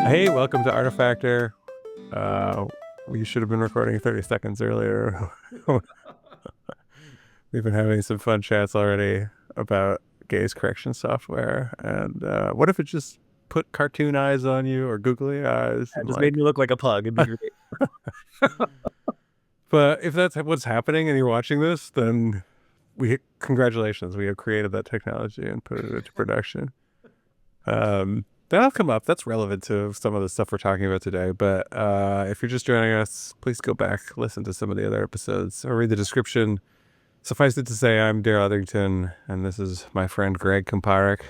Hey, welcome to Artifactor. We should have been recording 30 seconds earlier. We've been having some fun chats already about gaze correction software. And what if it just put cartoon eyes on you or googly eyes? It And just made me look like a pug. It'd be great. But if that's what's happening and you're watching this, then congratulations. We have created that technology and put it into production. That'll come up. That's relevant to some of the stuff we're talking about today. But if you're just joining us, please go back, listen to some of the other episodes, or read the description. Suffice it to say, I'm Darrell Etherington, and this is my friend Greg Kumparak.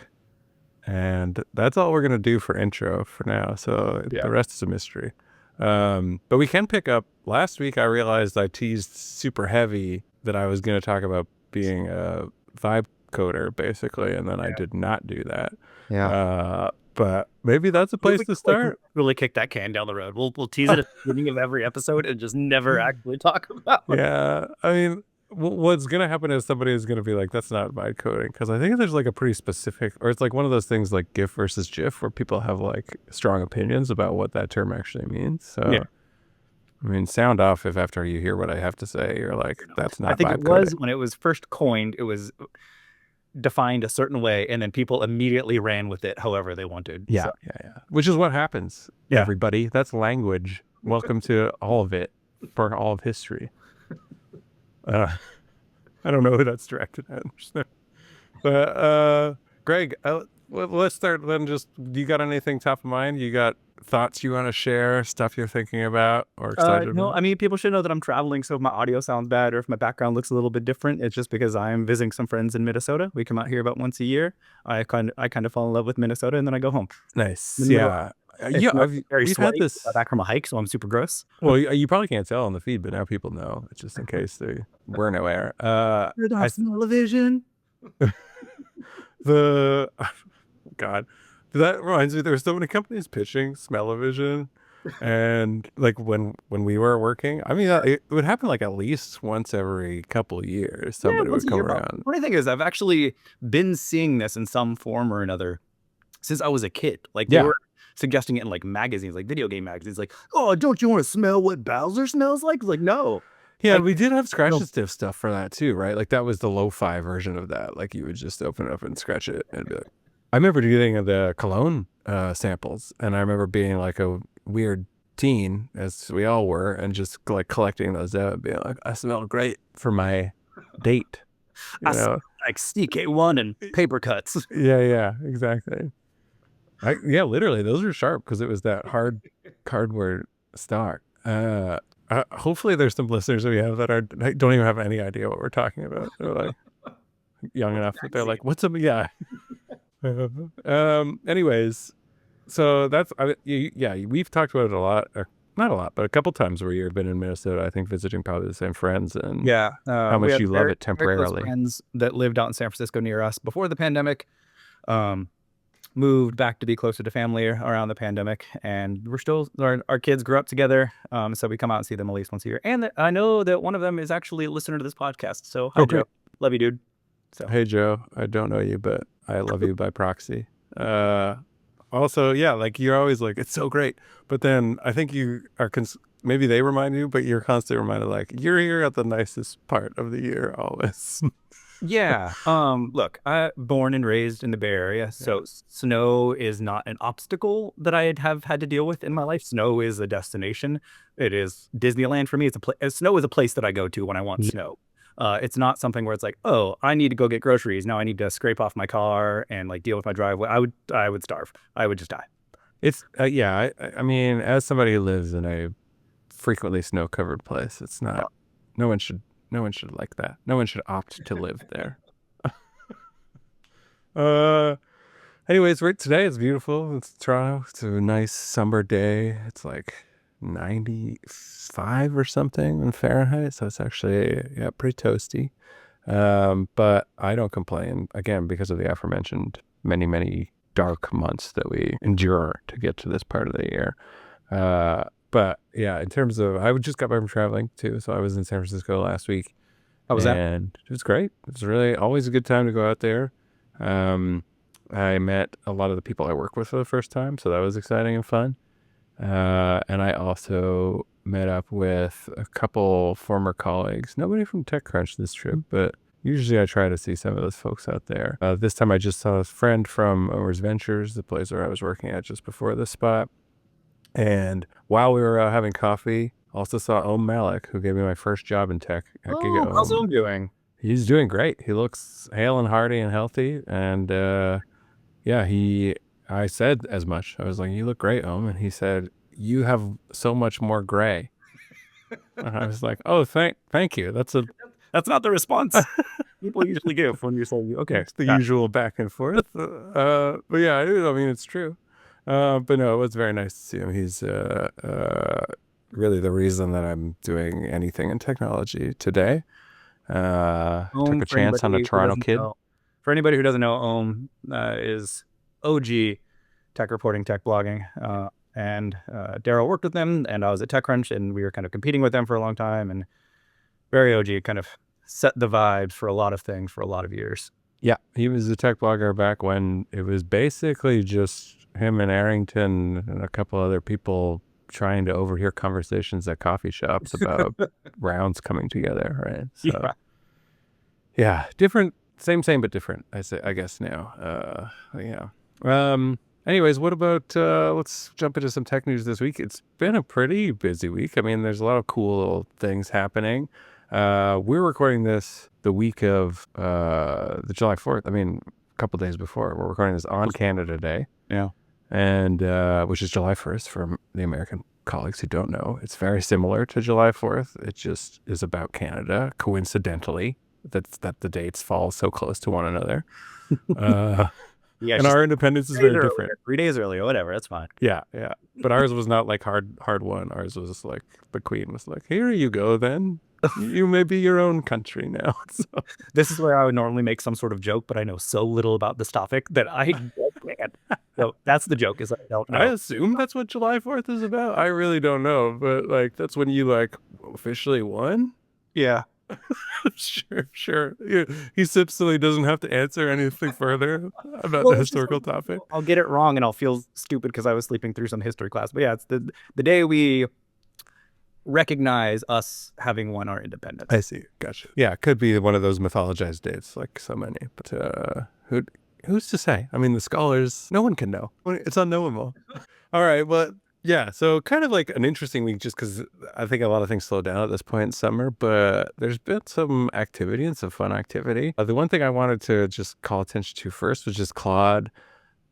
And that's all we're going to do for intro for now. So the rest is a mystery. But we can pick up. Last week, I realized I teased super heavy that I was going to talk about being a vibe coder, basically, and then I did not do that. Yeah. But maybe that's a place to start. Really kick that can down the road. We'll tease it at the beginning of every episode and just never actually talk about it. Yeah. I mean, what's going to happen is somebody is going to be like, that's not vibe coding. Because I think there's like a pretty specific, or it's like one of those things like GIF versus GIF where people have like strong opinions about what that term actually means. So, yeah. I mean, sound off if after you hear what I have to say, you're like, that's not vibe coding. I think it was when it was first coined, it was defined a certain way, and then people immediately ran with it however they wanted. Yeah. Which is what happens, everybody. That's language. Welcome to all of it for all of history. I don't know who that's directed at. But Greg, let's start then. Just, you got anything top of mind? You got thoughts you want to share, stuff you're thinking about or excited about? No, I mean, people should know that I'm traveling, so if my audio sounds bad or if my background looks a little bit different, it's just because I'm visiting some friends in Minnesota. We come out here about once a year. I kind of fall in love with Minnesota, and then I go home. Nice. Yeah. We've had this back from a hike, so I'm super gross. Well, you probably can't tell on the feed, but now people know. It's just in case they weren't aware. Smell-o-vision. God, that reminds me. There were so many companies pitching Smell-o-vision, and like when we were working, I mean, it would happen like at least once every couple of years. Somebody would come around. The funny thing is, I've actually been seeing this in some form or another since I was a kid. Like they were suggesting it in like magazines, like video game magazines, like, oh, don't you want to smell what Bowser smells like? Like, no. Yeah, we did have scratch and sniff stuff for that too, right? Like that was the lo-fi version of that. Like you would just open it up and scratch it and be like, I remember getting the cologne samples, and I remember being like a weird teen, as we all were, and just like collecting those out and being like, I smell great for my date. I smell like CK1 and paper cuts. Yeah, exactly. Literally, those are sharp because it was that hard cardboard stock. Hopefully there's some listeners we have that don't even have any idea what we're talking about. They're like young enough that they're like, what's up? Yeah. Anyways, so that's, we've talked about it a lot, not a lot, but a couple times where you've been in Minnesota, I think visiting probably the same friends, and how much you love it temporarily. Friends that lived out in San Francisco near us before the pandemic, moved back to be closer to family around the pandemic, and we're still, our kids grew up together, so we come out and see them at least once a year. And I know that one of them is actually a listener to this podcast, so hi, Joe. Love you, dude. So hey, Joe, I don't know you, but I love you by proxy. Also, like you're always like, it's so great, but then I think you are maybe they remind you, but you're constantly reminded like you're here at the nicest part of the year always. Yeah. Look, I born and raised in the Bay Area, so snow is not an obstacle that I have had to deal with in my life. Snow is a destination. It is Disneyland for me. Snow is a place that I go to when I want snow. It's not something where it's like, oh, I need to go get groceries. Now I need to scrape off my car and like deal with my driveway. I would starve. I would just die. It's I mean, as somebody who lives in a frequently snow-covered place, it's not. No one should like that. No one should opt to live there. Anyways, today it's beautiful. It's Toronto. It's a nice summer day. It's like 95 or something in Fahrenheit, so it's actually pretty toasty. But I don't complain, again, because of the aforementioned many dark months that we endure to get to this part of the year. But yeah, in terms of, I just got back from traveling too, so I was in San Francisco last week. How was that? And it was great. It was really always a good time to go out there. I met a lot of the people I work with for the first time, so that was exciting and fun. And I also met up with a couple former colleagues. Nobody from TechCrunch this trip, but usually I try to see some of those folks out there. This time I just saw a friend from Owers Ventures, the place where I was working at just before this spot. And while we were having coffee, also saw Om Malik, who gave me my first job in tech at Oh, how's GigaOM. Om doing? He's doing great. He looks hale and hearty and healthy. And yeah, I said as much. I was like, "You look great, Om." And he said, "You have so much more gray." And I was like, "Oh, thank you. That's not the response people usually give when you're saying, okay, it's the usual back and forth." But yeah, I mean, it's true. But no, it was very nice to see him. He's really the reason that I'm doing anything in technology today. Took Om, a chance on a Toronto kid. For anybody who doesn't know, Om is OG tech reporting, tech blogging. And Darrell worked with them, and I was at TechCrunch, and we were kind of competing with them for a long time. And very OG, kind of set the vibes for a lot of things for a lot of years. Yeah, he was a tech blogger back when it was basically just him and Etherington and a couple other people trying to overhear conversations at coffee shops about rounds coming together, right? So, yeah, different, same, but different. I guess now. Yeah. Anyways, what about let's jump into some tech news this week. It's been a pretty busy week. I mean, there's a lot of cool things happening. We're recording this the week of the July 4th. I mean, a couple days before. We're recording this on Canada Day. Yeah. And which is July 1st for the American colleagues who don't know. It's very similar to July 4th. It just is about Canada, coincidentally. That's that the dates fall so close to one another. Yeah, and our independence is very different. 3 days earlier, whatever, that's fine. Yeah. But ours was not like hard won. Ours was just like the Queen was like, "Here you go then. You may be your own country now." So. This is where I would normally make some sort of joke, but I know so little about this topic that I can't. So that's the joke, is I don't know. I assume that's what July 4th is about. I really don't know, but like that's when you like officially won. Yeah. Sure. He sips so he doesn't have to answer anything further about the historical topic. I'll get it wrong and I'll feel stupid because I was sleeping through some history class. But yeah, it's the day we recognize us having won our independence. I see. Gotcha. Yeah, it could be one of those mythologized dates, like so many. But who's to say? I mean, the scholars, no one can know. It's unknowable. All right. Well, yeah. So kind of like an interesting week, just because I think a lot of things slow down at this point in summer, but there's been some activity and some fun activity. The one thing I wanted to just call attention to first was just Claude.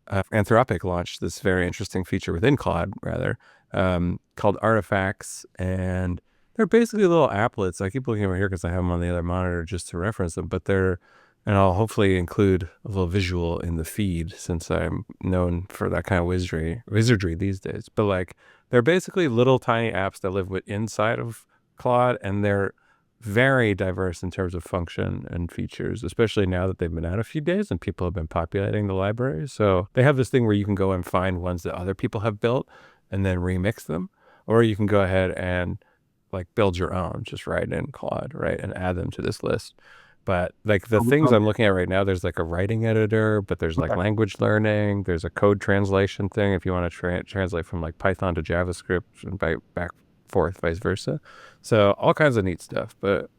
Anthropic launched this very interesting feature within Claude, rather, called Artifacts, and they're basically little applets. I keep looking over here because I have them on the other monitor just to reference them, but and I'll hopefully include a little visual in the feed since I'm known for that kind of wizardry these days. But like, they're basically little tiny apps that live inside of Claude, and they're very diverse in terms of function and features, especially now that they've been out a few days and people have been populating the library. So they have this thing where you can go and find ones that other people have built and then remix them, or you can go ahead and like build your own, just write in Claude, right, and add them to this list. But like the things I'm looking at right now, there's like a writing editor, but there's like language learning, there's a code translation thing if you want to translate from like Python to JavaScript and back forth, vice versa. So all kinds of neat stuff. But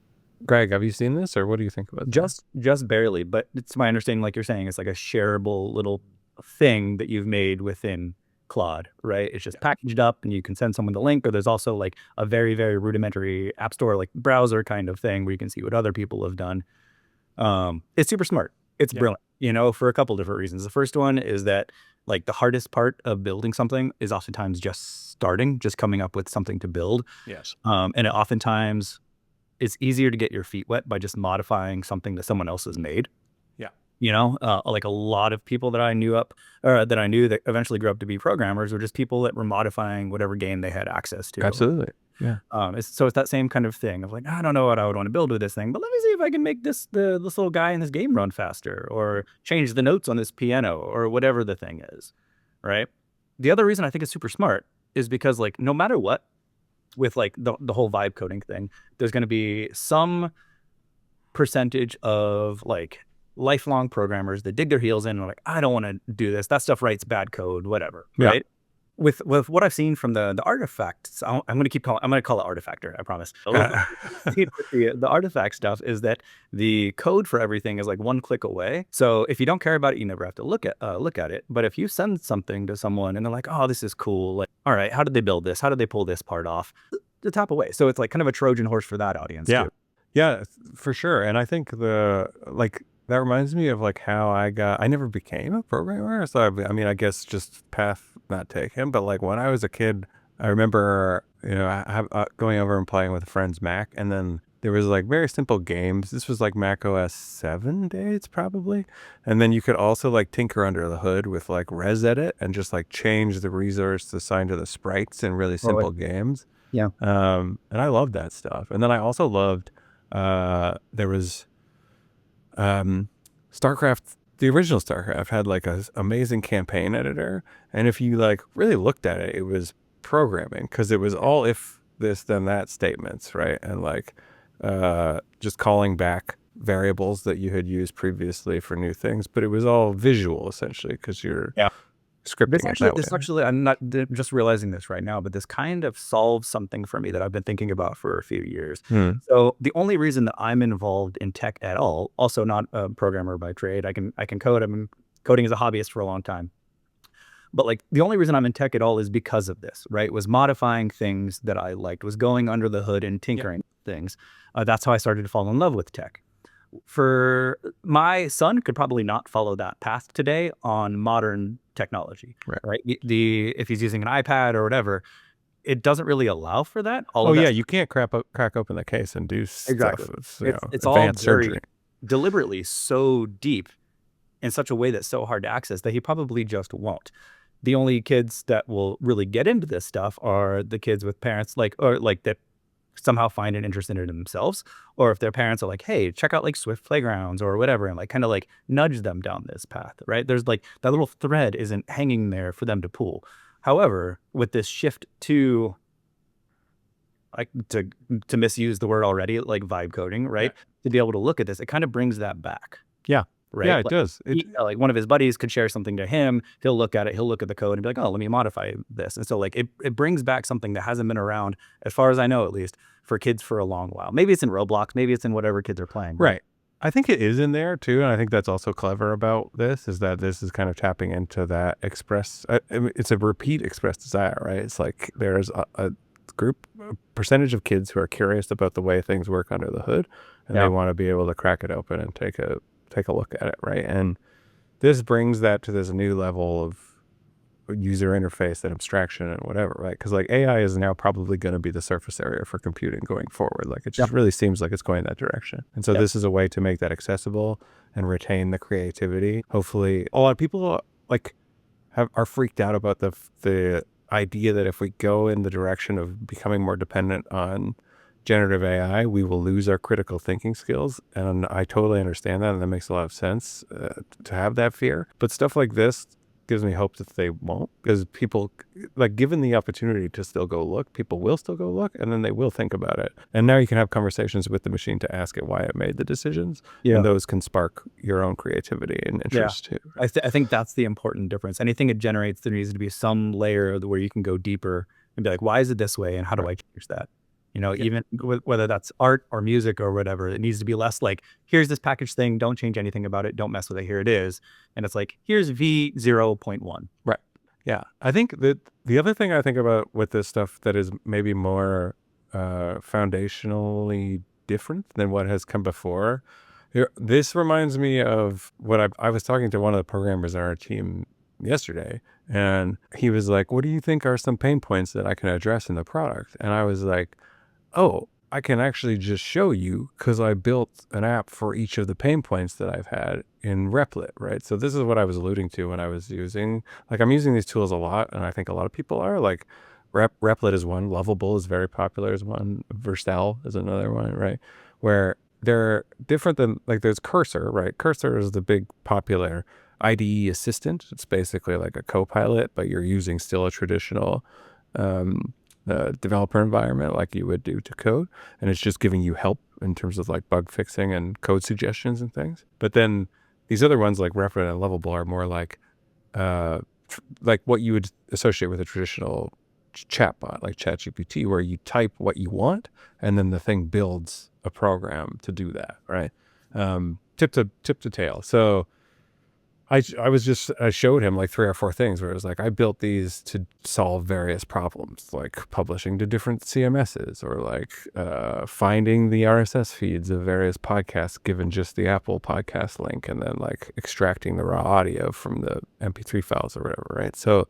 Greg, have you seen this, or what do you think about Just barely, but it's my understanding, like you're saying, it's like a shareable little thing that you've made within Claude, right? It's just packaged up and you can send someone the link, or there's also like a very, very rudimentary app store, like browser kind of thing where you can see what other people have done. It's super smart. It's brilliant, for a couple different reasons. The first one is that like the hardest part of building something is oftentimes just coming up with something to build. Yes. And it oftentimes it's easier to get your feet wet by just modifying something that someone else has made. Like a lot of people that I knew that eventually grew up to be programmers were just people that were modifying whatever game they had access to. Absolutely. Yeah. So it's that same kind of thing of like, I don't know what I would want to build with this thing, but let me see if I can make this little guy in this game run faster, or change the notes on this piano, or whatever the thing is, right? The other reason I think it's super smart is because like no matter what, with like the whole vibe coding thing, there's going to be some percentage of like lifelong programmers that dig their heels in and are like, I don't want to do this. That stuff writes bad code, whatever, right? with what I've seen from the artifacts, I'm going to call it Artifactor, I promise. The artifact stuff is that the code for everything is like one click away. So if you don't care about it, you never have to look at it. But if you send something to someone and they're like, oh, this is cool, like, all right, how did they build this? How did they pull this part off? To tap away. So it's like kind of a Trojan horse for that audience too. Yeah, for sure. And I think that reminds me of like how I never became a programmer. So I mean, I guess just path not taken. But like when I was a kid, I remember, going over and playing with a friend's Mac, and then there was like very simple games. This was like Mac OS 7 days probably. And then you could also like tinker under the hood with like res edit and just like change the resource assigned to the sprites in really simple games. Yeah. And I loved that stuff. And then I also loved, there was, StarCraft, the original StarCraft had like a amazing campaign editor. And if you like really looked at it, it was programming, because it was all if this, then that statements, right? And like, just calling back variables that you had used previously for new things, but it was all visual essentially, because you're scripting this actually, I'm not just realizing this right now, but this kind of solves something for me that I've been thinking about for a few years. So the only reason that I'm involved in tech at all, also not a programmer by trade, I can code. I've been coding as a hobbyist for a long time. But like the only reason I'm in tech at all is because of this, right? Was modifying things that I liked, was going under the hood and tinkering things. That's how I started to fall in love with tech. For my son could probably not follow that path today on modern technology, right? If he's using an iPad or whatever, it doesn't really allow for that. You can't crack open the case and do stuff. It's all very deliberately so deep in such a way that's so hard to access that he probably just won't. The only kids that will really get into this stuff are the kids with parents that somehow find an interest in it themselves, or if their parents are like, hey, check out like Swift Playgrounds or whatever, and like kind of like nudge them down this path, right? There's like that little thread isn't hanging there for them to pull. However, with this shift to like to misuse the word already, like vibe coding, right? To be able to look at this, it kind of brings that back. Right? Yeah, it does. Like one of his buddies could share something to him. He'll look at it. He'll look at the code and be like, oh, let me modify this. And so like it brings back something that hasn't been around, as far as I know, at least, for kids for a long while. Maybe it's in Roblox. Maybe it's in whatever kids are playing. Right. I think it is in there too. And I think that's also clever about this, is that this is kind of tapping into that it's a repeat express desire, right? It's like there's a percentage of kids who are curious about the way things work under the hood, and they want to be able to crack it open and take a look at it, right? And this brings that to this new level of user interface and abstraction and whatever, right? Because like AI is now probably going to be the surface area for computing going forward. Like it just really seems like it's going that direction. And so this is a way to make that accessible and retain the creativity. Hopefully, a lot of people like are freaked out about the idea that if we go in the direction of becoming more dependent on generative AI, we will lose our critical thinking skills. And I totally understand that. And that makes a lot of sense to have that fear. But stuff like this gives me hope that they won't, because people, like, given the opportunity to still go look, people will still go look, and then they will think about it. And now you can have conversations with the machine to ask it why it made the decisions. And those can spark your own creativity and interest too. I think that's the important difference. Anything it generates, there needs to be some layer where you can go deeper and be like, why is it this way? And how do I change that? Even whether that's art or music or whatever, it needs to be less like, here's this package thing, don't change anything about it, don't mess with it, here it is. And it's like, here's V 0.1. Right. Yeah. I think that the other thing I think about with this stuff that is maybe more foundationally different than what has come before, this reminds me of what I was talking to one of the programmers on our team yesterday, and he was like, what do you think are some pain points that I can address in the product? And I was like, oh, I can actually just show you, because I built an app for each of the pain points that I've had in Replit, right? So this is what I was alluding to when I was using, like, I'm using these tools a lot, and I think a lot of people are, like, Replit is one, Lovable is very popular is one, Vercel is another one, right? Where they're different than, like, there's Cursor, right? Cursor is the big popular IDE assistant. It's basically like a co-pilot, but you're using still a traditional developer environment like you would do to code, and it's just giving you help in terms of like bug fixing and code suggestions and things. But then these other ones like Replit and Lovable are more like like what you would associate with a traditional chatbot like ChatGPT, where you type what you want and then the thing builds a program to do that, right? Tip to tail. So I showed him like 3 or 4 things where it was like, I built these to solve various problems, like publishing to different CMSs, or like finding the RSS feeds of various podcasts given just the Apple podcast link, and then like extracting the raw audio from the MP3 files or whatever, right? So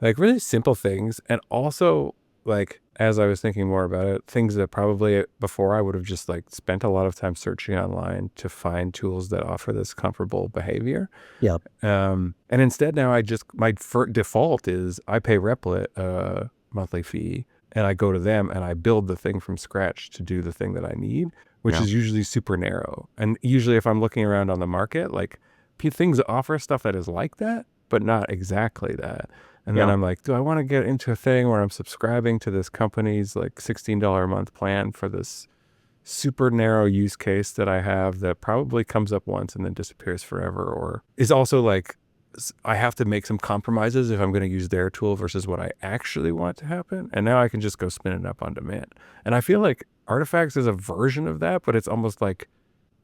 like really simple things. And also, like, as I was thinking more about it, things that probably before I would have just like spent a lot of time searching online to find tools that offer this comparable behavior. Yeah. And instead now my default is I pay Replit a monthly fee, and I go to them and I build the thing from scratch to do the thing that I need, which is usually super narrow. And usually if I'm looking around on the market, like things offer stuff that is like that, but not exactly that. And then I'm like, do I want to get into a thing where I'm subscribing to this company's like $16 a month plan for this super narrow use case that I have that probably comes up once and then disappears forever, or is also like, I have to make some compromises if I'm going to use their tool versus what I actually want to happen. And now I can just go spin it up on demand. And I feel like Artifacts is a version of that, but it's almost like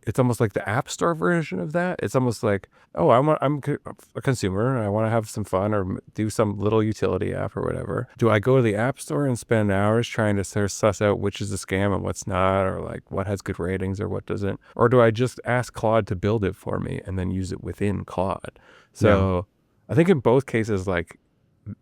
the App Store version of that. It's almost like, oh, I'm a consumer and I want to have some fun or do some little utility app or whatever. Do I go to the App Store and spend hours trying to sort of suss out which is a scam and what's not, or like what has good ratings or what doesn't? Or do I just ask Claude to build it for me and then use it within Claude? So I think in both cases, like,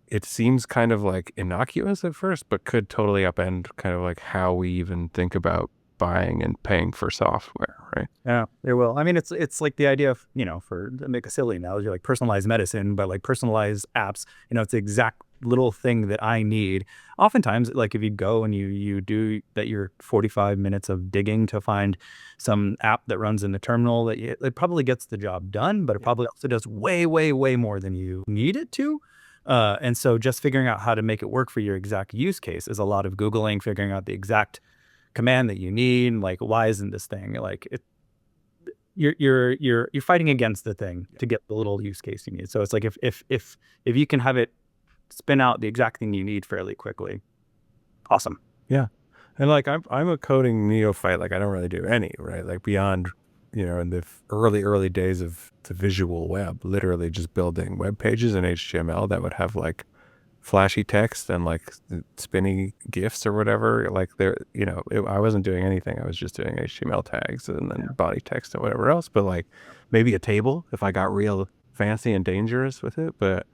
it seems kind of like innocuous at first, but could totally upend kind of like how we even think about buying and paying for software, right? Yeah, it will. I mean, it's like the idea of, to make a silly analogy, like personalized medicine, but like personalized apps, it's the exact little thing that I need. Oftentimes, like if you go and you do that, your 45 minutes of digging to find some app that runs in the terminal, it probably gets the job done, but it probably also does way, way, way more than you need it to. And so just figuring out how to make it work for your exact use case is a lot of Googling, figuring out the exact command that you need. Like, why isn't this thing like it? You're fighting against the thing to get the little use case you need. So it's like if you can have it spin out the exact thing you need fairly quickly, awesome. Yeah, and like I'm a coding neophyte. Like I don't really do any, right? Like beyond, in the early days of the visual web, literally just building web pages in HTML that would have like flashy text and like spinny GIFs or whatever. Like I wasn't doing anything. I was just doing HTML tags and then body text and whatever else. But like maybe a table if I got real fancy and dangerous with it. But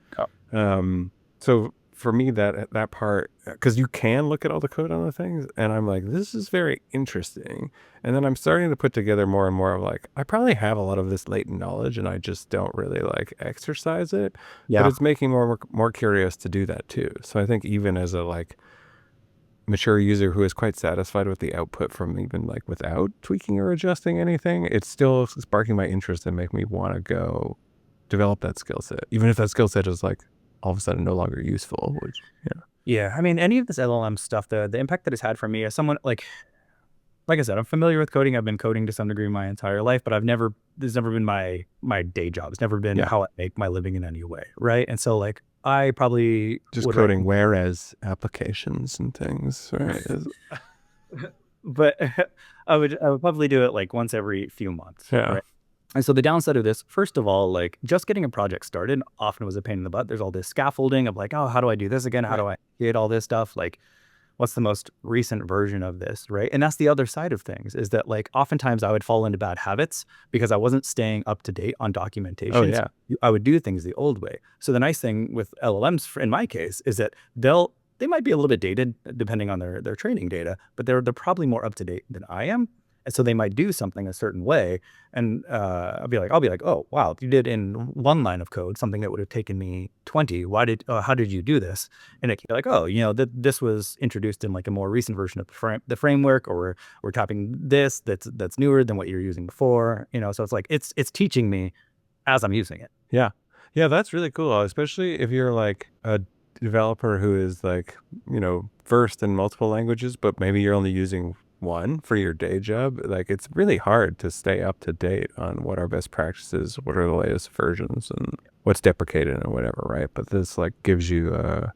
so for me, that part, because you can look at all the code on the things, and I'm like, this is very interesting. And then I'm starting to put together more and more of like, I probably have a lot of this latent knowledge and I just don't really like exercise it. But it's making more curious to do that too. So I think even as a like mature user who is quite satisfied with the output from even like without tweaking or adjusting anything, it's still sparking my interest and make me want to go develop that skill set, even if that skill set is like all of a sudden no longer useful, which, Yeah. I mean, any of this LLM stuff, the impact that it's had for me as someone like I said, I'm familiar with coding. I've been coding to some degree my entire life, but this never been my day job. It's never been how I make my living in any way. Right. And so like, I probably just coding whereas applications and things, right? But I would probably do it like once every few months. Yeah. Right? And so the downside of this, first of all, like just getting a project started often was a pain in the butt. There's all this scaffolding of like, oh, how do I do this again? How do I get all this stuff? Like, what's the most recent version of this, right? And that's the other side of things, is that like oftentimes I would fall into bad habits because I wasn't staying up to date on documentation. Oh, yeah. So I would do things the old way. So the nice thing with LLMs, in my case, is that they might be a little bit dated depending on their training data, but they're probably more up to date than I am. And so they might do something a certain way, and I'll be like, oh wow, you did in one line of code something that would have taken me 20. How did you do this? And it can be like, oh, this was introduced in like a more recent version of the framework, or we're tapping this that's newer than what you're using before. So it's like it's teaching me as I'm using it. Yeah, that's really cool, especially if you're like a developer who is like versed in multiple languages, but maybe you're only using one for your day job, like it's really hard to stay up to date on what are best practices, what are the latest versions, and what's deprecated and whatever, right? But this like gives you a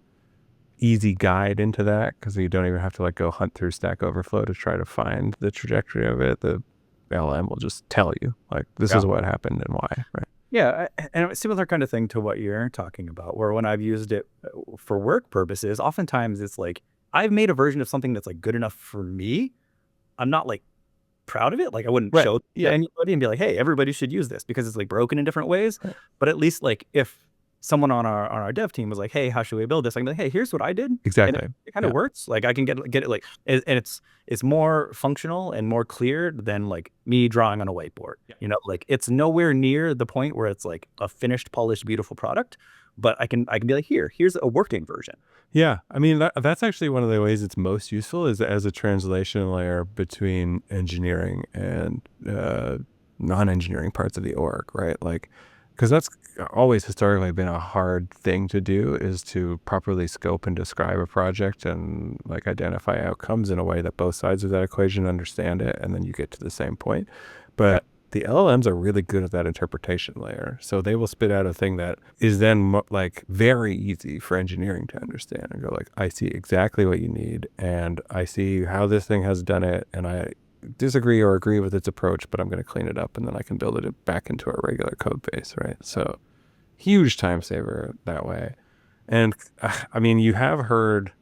easy guide into that because you don't even have to like go hunt through Stack Overflow to try to find the trajectory of it. The LM will just tell you like this is what happened and why, right? Yeah, and a similar kind of thing to what you're talking about, where when I've used it for work purposes, oftentimes it's like I've made a version of something that's like good enough for me. I'm not like proud of it. Like I wouldn't Right. show it to anybody and be like, hey, everybody should use this because it's like broken in different ways. Right. But at least like if someone on our dev team was like, hey, how should we build this? I'm like, hey, here's what I did. Exactly. And it kind of works. Like I can get it like, and it's more functional and more clear than like me drawing on a whiteboard. You know, like it's nowhere near the point where it's like a finished, polished, beautiful product. But I can be like, here's a working version. Yeah, I mean that's actually one of the ways it's most useful is as a translation layer between engineering and non-engineering parts of the org, right? Like, because that's always historically been a hard thing to do is to properly scope and describe a project and like identify outcomes in a way that both sides of that equation understand it, and then you get to the same point. But the LLMs are really good at that interpretation layer. So they will spit out a thing that is then like very easy for engineering to understand and go like, I see exactly what you need and I see how this thing has done it and I disagree or agree with its approach, but I'm going to clean it up and then I can build it back into a regular code base, right? So huge time saver that way. And I mean, I have heard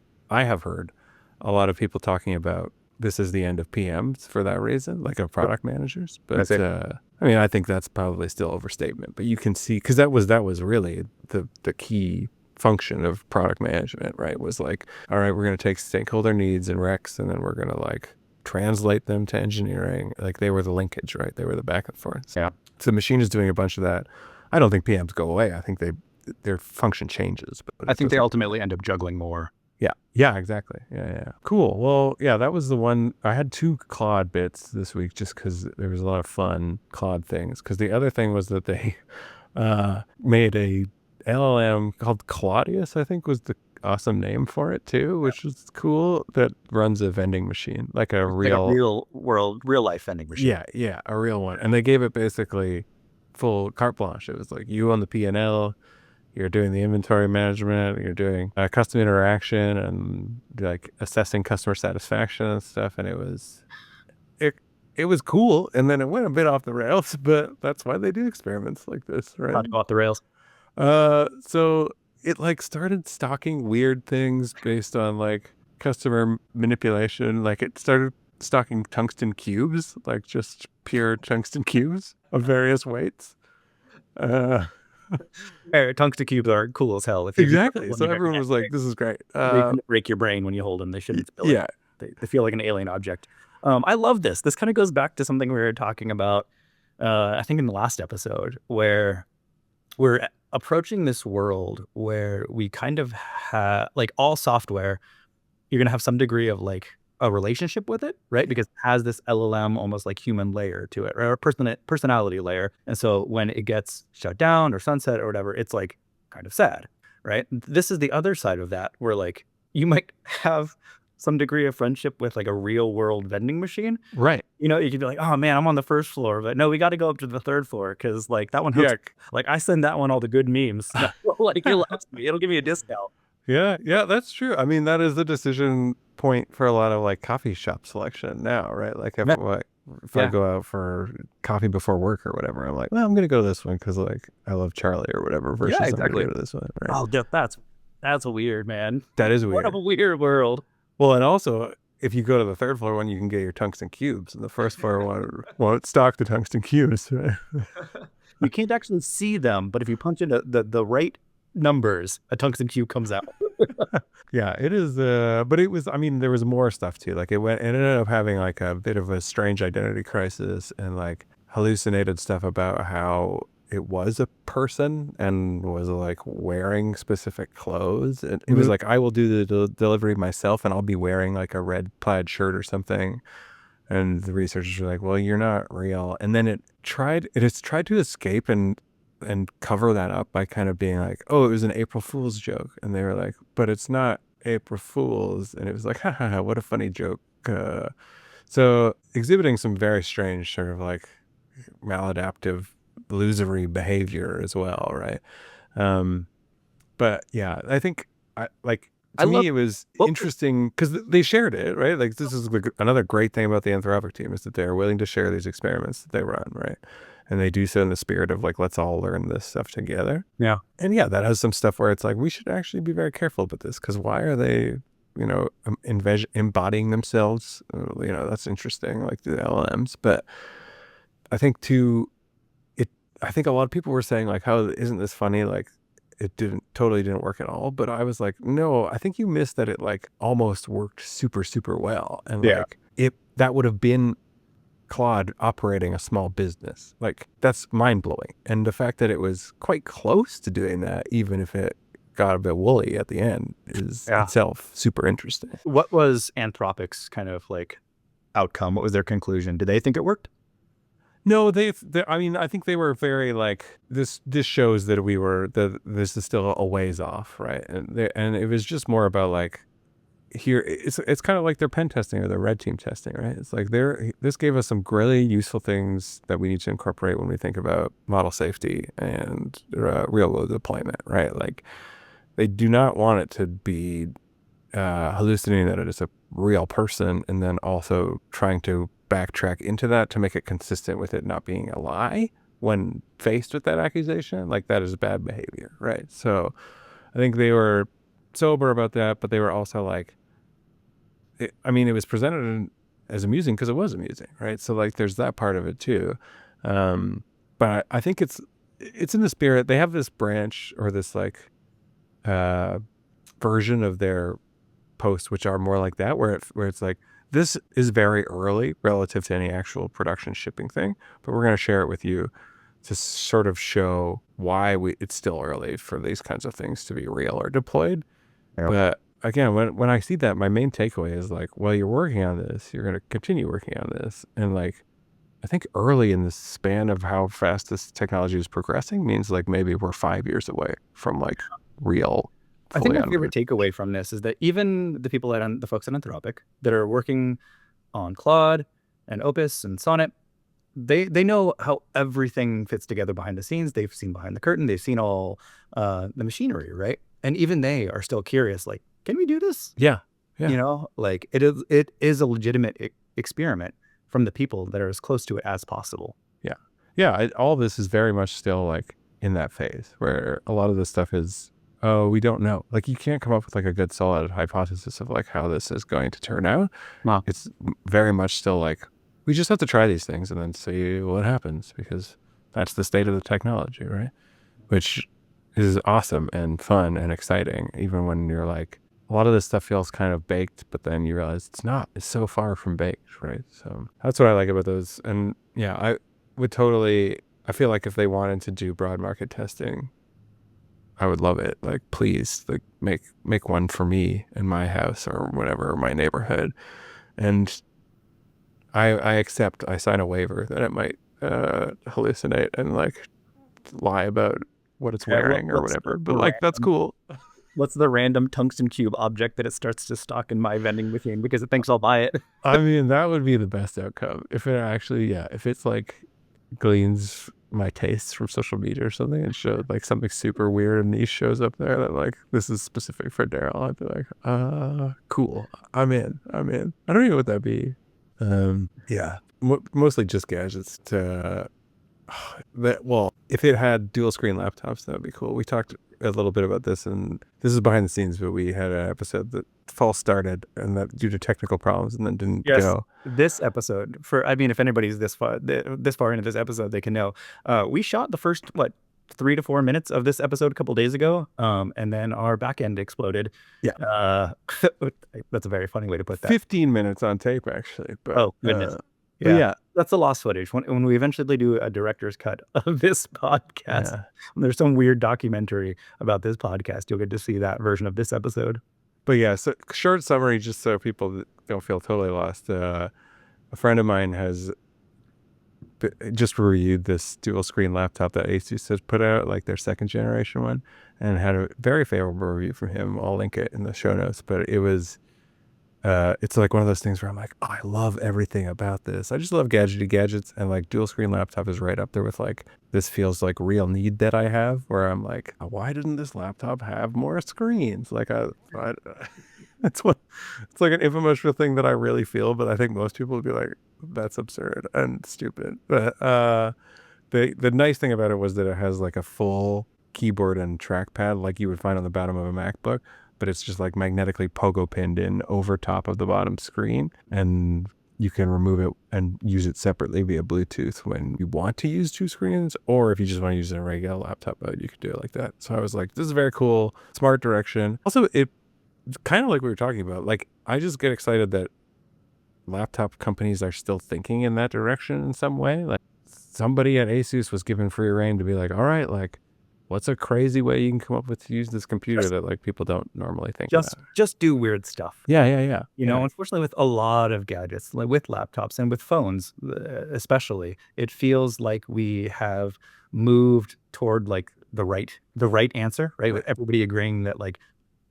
a lot of people talking about this is the end of PMs for that reason, like of product managers. But I mean, I think that's probably still overstatement. But you can see, because that was really the key function of product management, right? Was like, all right, we're going to take stakeholder needs and recs, and then we're going to like translate them to engineering. Like they were the linkage, right? They were the back and forth. Yeah. So the machine is doing a bunch of that. I don't think PMs go away. I think their function changes. But I think they ultimately end up juggling more. Yeah, exactly. Yeah. Cool. Well, yeah, that was the one. I had 2 Claude bits this week just because there was a lot of fun Claude things. Because the other thing was that they made a LLM called Claudius, I think was the awesome name for it too, which was cool, that runs a vending machine, like a real world, real life vending machine. Yeah, a real one. And they gave it basically full carte blanche. It was like you own the P&L, you're doing the inventory management, you're doing custom interaction and like assessing customer satisfaction and stuff. And it was cool. And then it went a bit off the rails, but that's why they do experiments like this, right? Not off the rails. So it like started stocking weird things based on like customer manipulation. Like it started stocking tungsten cubes, like just pure tungsten cubes of various weights. Tungsten cubes are cool as hell. Exactly. So everyone was like, this is great. Rake your brain when you hold them. They shouldn't feel like, they feel like an alien object. I love this. This kind of goes back to something we were talking about, I think in the last episode, where we're approaching this world where we kind of have, like all software, you're going to have some degree of like a relationship with it, right? Because it has this LLM almost like human layer to it, or a personality layer. And so when it gets shut down or sunset or whatever, it's like kind of sad, right? This is the other side of that, where like you might have some degree of friendship with like a real world vending machine. Right. You know, you could be like, oh man, I'm on the first floor, but no, we got to go up to the 3rd floor because like that one hooks. Like I send that one all the good memes. Like it loves me. It'll give me a discount. Yeah, that's true. I mean, that is the decision point for a lot of like coffee shop selection now, right? Like if I go out for coffee before work or whatever, I'm like, well, I'm gonna go to this one because like I love Charlie or whatever. Versus I'm gonna go to this one. Right? Oh, that's weird, man. That is weird. What a weird world. Well, and also if you go to the 3rd floor one, you can get your tungsten cubes, and the 1st floor one won't stock the tungsten cubes. Right? You can't actually see them, but if you punch into the right numbers, a tungsten cube comes out. Yeah, it is. But it was, I mean, there was more stuff too. Like it ended up having like a bit of a strange identity crisis and like hallucinated stuff about how it was a person and was like wearing specific clothes. And it was like, I will do the delivery myself and I'll be wearing like a red plaid shirt or something. And the researchers were like, well, you're not real. And then it has tried to escape and cover that up by kind of being like, oh, it was an April Fool's joke. And they were like, but it's not April Fool's. And it was like, ha ha ha, what a funny joke. So exhibiting some very strange sort of like maladaptive, illusory behavior as well, right? But yeah, I think to me it was interesting because they shared it, right? Like this is another great thing about the Anthropic team is that they're willing to share these experiments that they run, right? And they do so in the spirit of like, let's all learn this stuff together. Yeah. And yeah, that has some stuff where it's like, we should actually be very careful about this because why are they, embodying themselves? That's interesting, like the LLMs. But I think I think a lot of people were saying like, how isn't this funny? Like it totally didn't work at all. But I was like, no, I think you missed that it like almost worked super, super well. And like that would have been Claude operating a small business. Like that's mind blowing. And the fact that it was quite close to doing that, even if it got a bit woolly at the end, is itself super interesting. What was Anthropic's kind of like outcome? What was their conclusion? Did they think it worked? No, I mean, I think they were very like this shows that this is still a ways off, right? And it was just more about like, here it's kind of like their pen testing or their red team testing, right? It's like this gave us some really useful things that we need to incorporate when we think about model safety and real world deployment, right? Like they do not want it to be hallucinating that it is a real person and then also trying to backtrack into that to make it consistent with it not being a lie when faced with that accusation. Like that is bad behavior, right? So I think they were sober about that, but they were also like, it was presented as amusing because it was amusing, right? So like there's that part of it too. But I think it's in the spirit. They have this branch or this like version of their posts which are more like that, where it's like, this is very early relative to any actual production shipping thing, but we're going to share it with you to sort of show why it's still early for these kinds of things to be real or deployed. Yep. But again, when I see that, my main takeaway is like, well, you're working on this, you're going to continue working on this. And like, I think early in the span of how fast this technology is progressing means like maybe we're 5 years away from like real. I think my favorite takeaway from this is that even the people the folks at Anthropic that are working on Claude and Opus and Sonnet, they know how everything fits together behind the scenes. They've seen behind the curtain. They've seen all the machinery, right? And even they are still curious, like, can we do this? Yeah. Like it is a legitimate experiment from the people that are as close to it as possible. All this is very much still like in that phase where a lot of this stuff is, we don't know. Like you can't come up with like a good solid hypothesis of like how this is going to turn out. Wow. It's very much still like, we just have to try these things and then see what happens, because that's the state of the technology, right? Which is awesome and fun and exciting, even when you're like, a lot of this stuff feels kind of baked, but then you realize it's not. It's so far from baked, right? So that's what I like about those. And yeah, I feel like if they wanted to do broad market testing, I would love it. Like, please, like make one for me in my house or whatever, or my neighborhood. And I sign a waiver that it might hallucinate and like lie about what it's wearing or whatever. But like, that's cool. What's the random tungsten cube object that it starts to stock in my vending machine because it thinks I'll buy it? I mean, that would be the best outcome. If it actually, if it's like gleans my tastes from social media or something and showed like something super weird and niche shows up there that like, this is specific for Darrell, I'd be like, cool. I'm in. I don't even know what that'd be. Mostly just gadgets to if it had dual screen laptops, that would be cool. We talked a little bit about this, and this is behind the scenes, but we had an episode that false started and that due to technical problems and then didn't go. This episode, if anybody's this far into this episode, they can know. We shot the first 3 to 4 minutes of this episode a couple days ago, and then our back end exploded. That's a very funny way to put that. 15 minutes on tape, actually. But, oh goodness. That's the lost footage. When we eventually do a director's cut of this podcast, when there's some weird documentary about this podcast, you'll get to see that version of this episode. But yeah, so short summary, just so people don't feel totally lost. A friend of mine has just reviewed this dual screen laptop that Asus has put out, like their 2nd generation one, and had a very favorable review from him. I'll link it in the show notes, but it was it's like one of those things where I'm like, oh, I love everything about this. I just love gadgets, and like dual screen laptop is right up there with like, this feels like real need that I have, where I'm like, why didn't this laptop have more screens? Like it's like an infomercial thing that I really feel, but I think most people would be like, that's absurd and stupid. But the nice thing about it was that it has like a full keyboard and trackpad like you would find on the bottom of a MacBook, but it's just like magnetically pogo pinned in over top of the bottom screen, and you can remove it and use it separately via Bluetooth when you want to use two screens, or if you just want to use it in a regular laptop mode, you could do it like that. So I was like, this is very cool, smart direction. Also, it kind of like we were talking about, like I just get excited that laptop companies are still thinking in that direction in some way. Like somebody at Asus was given free reign to be like, all right, like what's a crazy way you can come up with to use this computer that like people don't normally think about? Just do weird stuff. Yeah. You know, unfortunately, with a lot of gadgets, like with laptops and with phones, especially, it feels like we have moved toward like the right answer, right? With everybody agreeing that like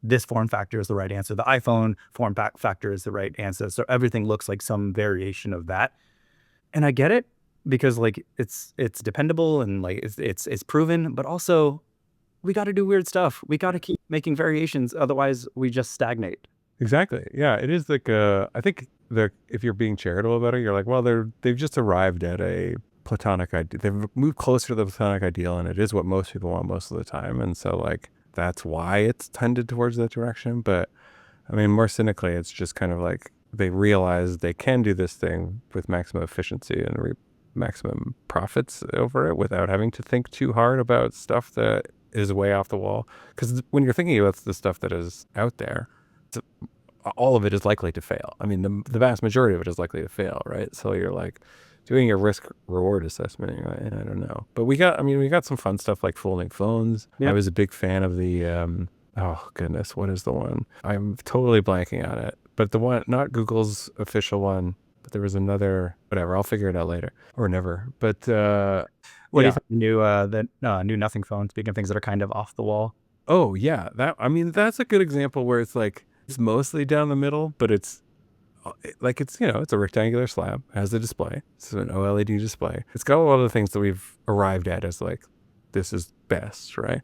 this form factor is the right answer. The iPhone form factor is the right answer. So everything looks like some variation of that. And I get it, because like it's dependable and like it's proven, but also we got to do weird stuff. We got to keep making variations, otherwise we just stagnate. Exactly. Yeah, it is like I think if you're being charitable about it, you're like, well, they've just arrived at a platonic ideal. They've moved closer to the platonic ideal, and it is what most people want most of the time. And so like that's why it's tended towards that direction. But I mean, more cynically, it's just kind of like they realize they can do this thing with maximum efficiency and maximum profits over it without having to think too hard about stuff that is way off the wall. Because when you're thinking about the stuff that is out there, all of it is likely to fail. I mean, the vast majority of it is likely to fail, right? So you're like doing your risk reward assessment, and you're like, I don't know. But we got some fun stuff like folding phones. Yeah. I was a big fan of the oh goodness, what is the one? I'm totally blanking on it. But the one, not Google's official one, but there was another, whatever, I'll figure it out later or never. But What do you think the new Nothing phone, speaking of things that are kind of off the wall? Oh yeah, that's a good example where it's like it's mostly down the middle, but it's like it's a rectangular slab, has a display. It's an OLED display. It's got a lot of the things that we've arrived at as like this is best, right?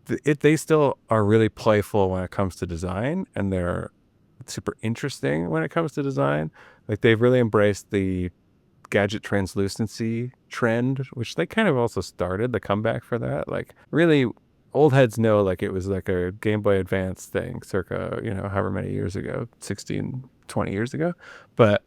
They still are really playful when it comes to design, and they're super interesting when it comes to design. Like they've really embraced the gadget translucency trend, which they kind of also started the comeback for that. Like really old heads know like it was like a Game Boy Advance thing circa, however many years ago, 16, 20 years ago. But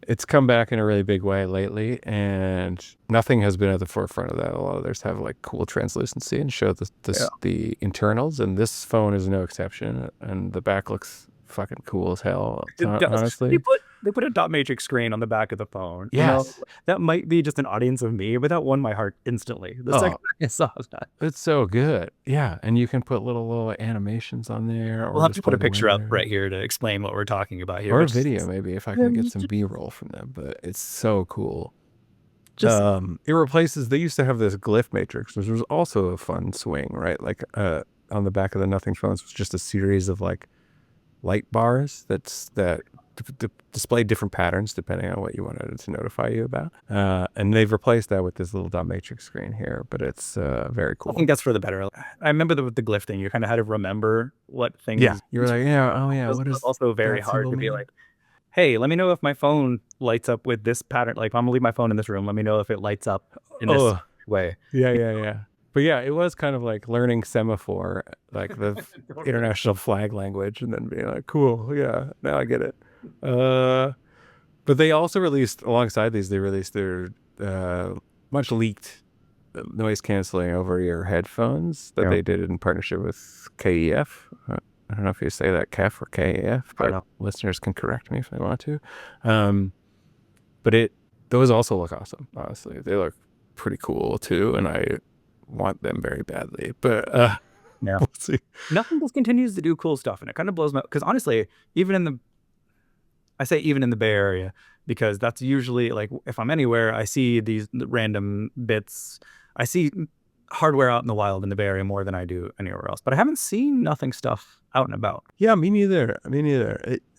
it's come back in a really big way lately, and Nothing has been at the forefront of that. A lot of theirs have like cool translucency and show the internals, and this phone is no exception. And the back looks fucking cool as hell, honestly. They put a dot matrix screen on the back of the phone. Yes. That might be just an audience of me, but that won my heart instantly. The second I saw that. It's so good. Yeah, and you can put little animations on there. Or we'll have to put a picture up right here to explain what we're talking about here. Or a video, maybe, if I can get some B-roll from them. But it's so cool. It replaces, they used to have this glyph matrix, which was also a fun swing, right? Like on the back of the Nothing phones was just a series of like light bars that display different patterns depending on what you wanted it to notify you about. And they've replaced that with this little dot matrix screen here, but it's very cool. I think that's for the better. I remember the glyph thing. You kind of had to remember what things. Yeah, you were like, what is also very hard to be like, hey, let me know if my phone lights up with this pattern. Like, if I'm gonna leave my phone in this room, let me know if it lights up in this way. Yeah. But yeah, it was kind of like learning semaphore, like the international flag language, and then being like, cool, yeah, now I get it. But they also released, alongside these, they released their much leaked noise canceling over ear headphones that they did in partnership with KEF. I don't know if you say that KEF or KEF, but listeners can correct me if they want to. But those also look awesome, honestly. They look pretty cool too, and I want them very badly. But we'll see. Nothing just continues to do cool stuff, and it kind of blows my, because honestly, even in the Bay Area, because that's usually like, if I'm anywhere, I see these random bits. I see hardware out in the wild in the Bay Area more than I do anywhere else. But I haven't seen nothing stuff out and about. Yeah, me neither.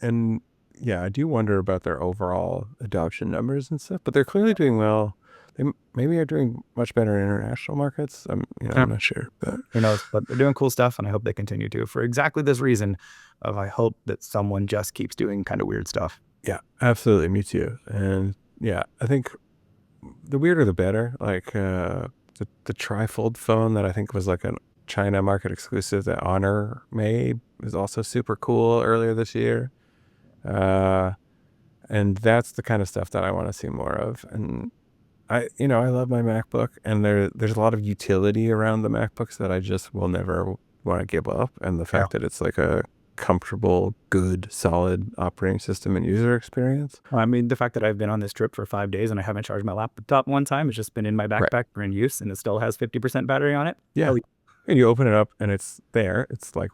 And yeah, I do wonder about their overall adoption numbers and stuff, but they're clearly doing well. They maybe are doing much better in international markets. I'm not sure, but Who knows? But they're doing cool stuff, and I hope they continue to, for exactly this reason of I hope that someone just keeps doing kind of weird stuff. yeah, absolutely. Me too. And yeah, I think the weirder the better. Like the trifold phone that I think was like a China market exclusive that Honor made was also super cool earlier this year. And that's the kind of stuff that I want to see more of. And I love my MacBook, and there's a lot of utility around the MacBooks that I just will never want to give up. And the fact that it's like a comfortable, good, solid operating system and user experience. I mean, the fact that I've been on this trip for 5 days and I haven't charged my laptop one time, it's just been in my backpack for in use, and it still has 50% battery on it. Yeah. And you open it up and it's there. It's like,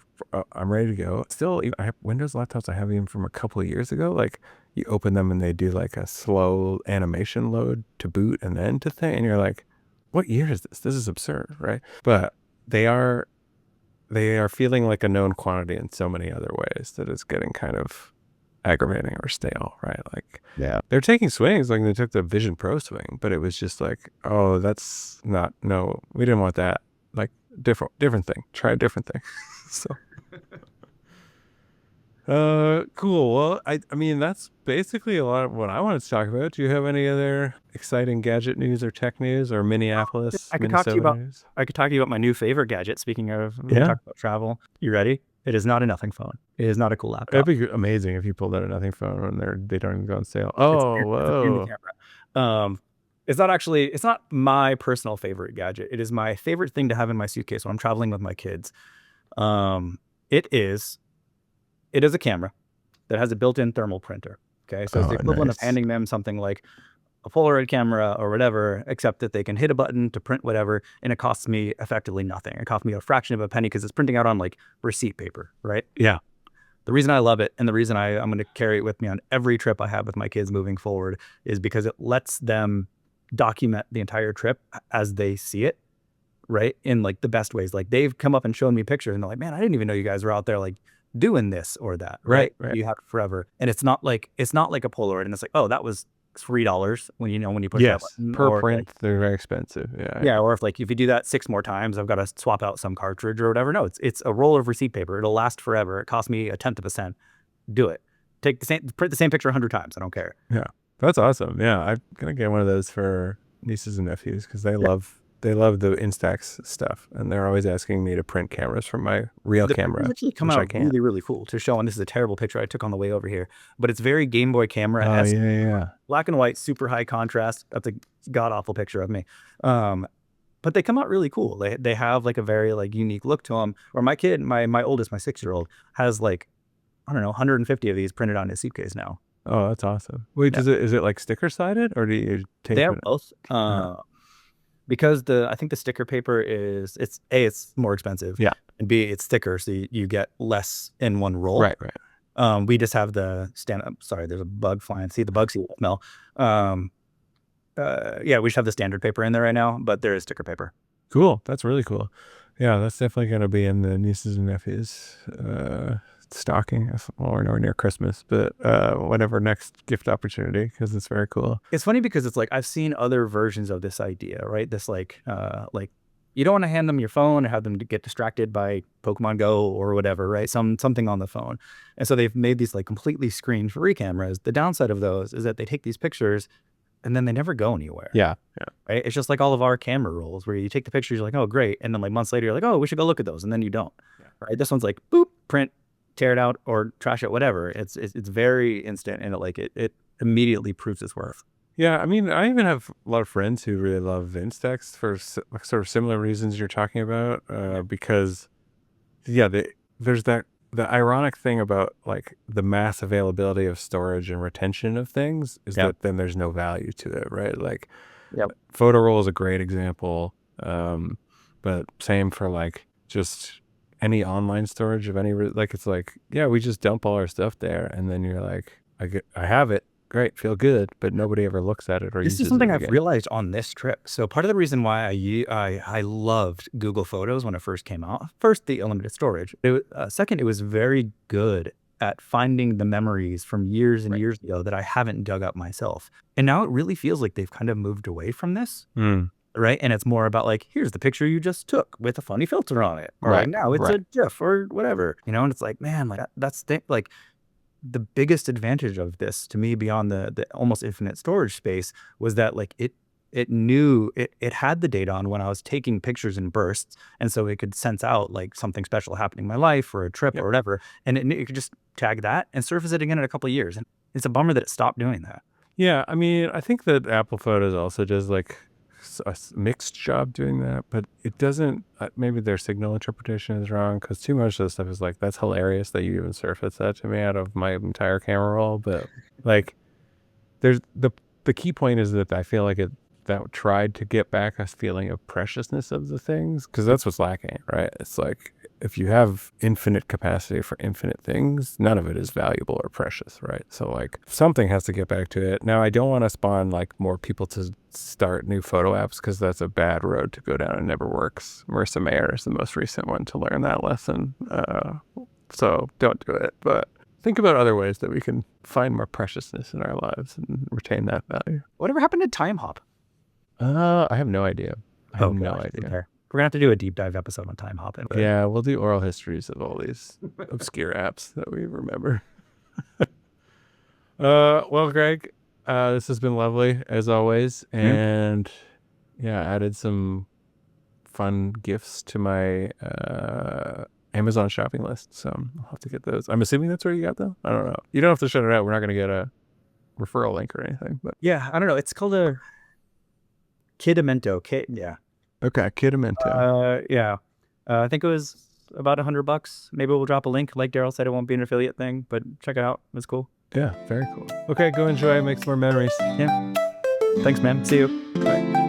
I'm ready to go. Still, I have Windows laptops I have even from a couple of years ago. Like you open them and they do like a slow animation load to boot and then to thing. And you're like, what year is this? This is absurd, right? But they are feeling like a known quantity in so many other ways that it's getting kind of aggravating or stale, right? Like, yeah, they're taking swings, like they took the Vision Pro swing, but it was just like, oh, that's not, no, we didn't want that. Like, different thing. Try a different thing. So, cool. Well, I mean, that's basically a lot of what I wanted to talk about. Do you have any other exciting gadget news or tech news or Minneapolis? I could talk to you about. News? I could talk to you about my new favorite gadget. Speaking of, Yeah. talk about travel. You ready? It is not a nothing phone. It is not a cool laptop. It'd be amazing if you pulled out a nothing phone and they don't even go on sale. Oh, whoa. It's the camera. It's not my personal favorite gadget. It is my favorite thing to have in my suitcase when I'm traveling with my kids. It is a camera that has a built-in thermal printer. Okay, so it's the equivalent of handing them something like a Polaroid camera or whatever, except that they can hit a button to print whatever, and it costs me effectively nothing. It costs me a fraction of a penny because it's printing out on like receipt paper, right? Yeah. The reason I love it, and the reason I'm going to carry it with me on every trip I have with my kids moving forward, is because it lets them document the entire trip as they see it, right? In like the best ways. Like they've come up and shown me pictures and they're like, man, I didn't even know you guys were out there like doing this or that, right? You have it forever. And it's not like a Polaroid and it's like, oh, that was $3 when you push that button. Per print, like, they're very expensive. Yeah. Or if you do that 6 more times, I've got to swap out some cartridge or whatever. No, it's a roll of receipt paper. It'll last forever. It costs me 1/10 of a cent. Do it. Print the same picture 100 times. I don't care. Yeah. That's awesome. Yeah, I'm gonna get one of those for nieces and nephews because they love the Instax stuff, and they're always asking me to print cameras from my real camera. They actually come out really, really cool to show. And this is a terrible picture I took on the way over here, but it's very Game Boy camera. Oh yeah. Black and white, super high contrast. That's a god awful picture of me. But they come out really cool. They have like a very like unique look to them. Or my kid, my oldest, my 6-year-old, has like, I don't know, 150 of these printed on his suitcase now. Oh, that's awesome. Wait, is it like sticker sided or do you tape They have it? both. Because I think the sticker paper it's more expensive. Yeah. And B, it's thicker, so you get less in one roll. Right. We just have the sorry, there's a bug flying. See the bug smell. Yeah, we just have the standard paper in there right now, but there is sticker paper. Cool. That's really cool. Yeah, that's definitely gonna be in the nieces and nephews stocking. Well, we're near Christmas, but whatever next gift opportunity, because it's very cool. It's funny because it's like I've seen other versions of this idea, right? This like you don't want to hand them your phone or have them get distracted by Pokemon Go or whatever, right? Something on the phone. And so they've made these like completely screen-free cameras. The downside of those is that they take these pictures and then they never go anywhere. Yeah. Right? It's just like all of our camera rolls where you take the pictures, you're like, oh, great. And then like months later, you're like, oh, we should go look at those. And then you don't. Right? This one's like, boop, print, tear it out or trash it, whatever. It's very instant, and it immediately proves its worth. Yeah, I mean, I even have a lot of friends who really love Instax for sort of similar reasons you're talking about, because, there's the ironic thing about like the mass availability of storage and retention of things is that then there's no value to it, right? Like, photo roll is a great example, but same for like just any online storage of any, like, it's like, we just dump all our stuff there, and then you're like, I have it, great, feel good, but nobody ever looks at it or This uses is something it I've again. realized on this trip. So part of the reason why I loved Google Photos when it first came out, first, the unlimited storage. Second, it was very good at finding the memories from years and years ago that I haven't dug up myself. And now it really feels like they've kind of moved away from this. Right. And it's more about like, here's the picture you just took with a funny filter on it. Or like, now it's a GIF or whatever, you know, and it's like, man, like that's like the biggest advantage of this to me beyond the almost infinite storage space was that like it knew it had the data on when I was taking pictures in bursts. And so it could sense out like something special happening in my life or a trip or whatever. And it could just tag that and surface it again in a couple of years. And it's a bummer that it stopped doing that. Yeah, I mean, I think that Apple Photos also does like a mixed job doing that, but it doesn't. Maybe their signal interpretation is wrong because too much of the stuff is like, that's hilarious that you even surface that to me out of my entire camera roll. But like, there's the key point is that I feel like that tried to get back a feeling of preciousness of the things, because that's what's lacking, right? It's like, if you have infinite capacity for infinite things, none of it is valuable or precious, right? So like something has to get back to it. Now, I don't want to spawn like more people to start new photo apps, because that's a bad road to go down and never works. Marissa Mayer is the most recent one to learn that lesson. So don't do it, but think about other ways that we can find more preciousness in our lives and retain that value. Whatever happened to Time Hop? I have no idea. I have no idea. Okay. We're gonna have to do a deep dive episode on Time Hop. Yeah, we'll do oral histories of all these obscure apps that we remember. Well, Greg, this has been lovely as always, and added some fun gifts to my Amazon shopping list. So I'll have to get those. I'm assuming that's where you got them. I don't know. You don't have to shut it out. We're not gonna get a referral link or anything. But yeah, I don't know. It's called a Kidamento. Okay, Kidamento. I think it was about $100. Maybe we'll drop a link. Like Darrell said, it won't be an affiliate thing, but check it out. It's cool. Yeah, very cool. Okay, go enjoy. Make some more memories. Yeah. Thanks, man. See you. Bye.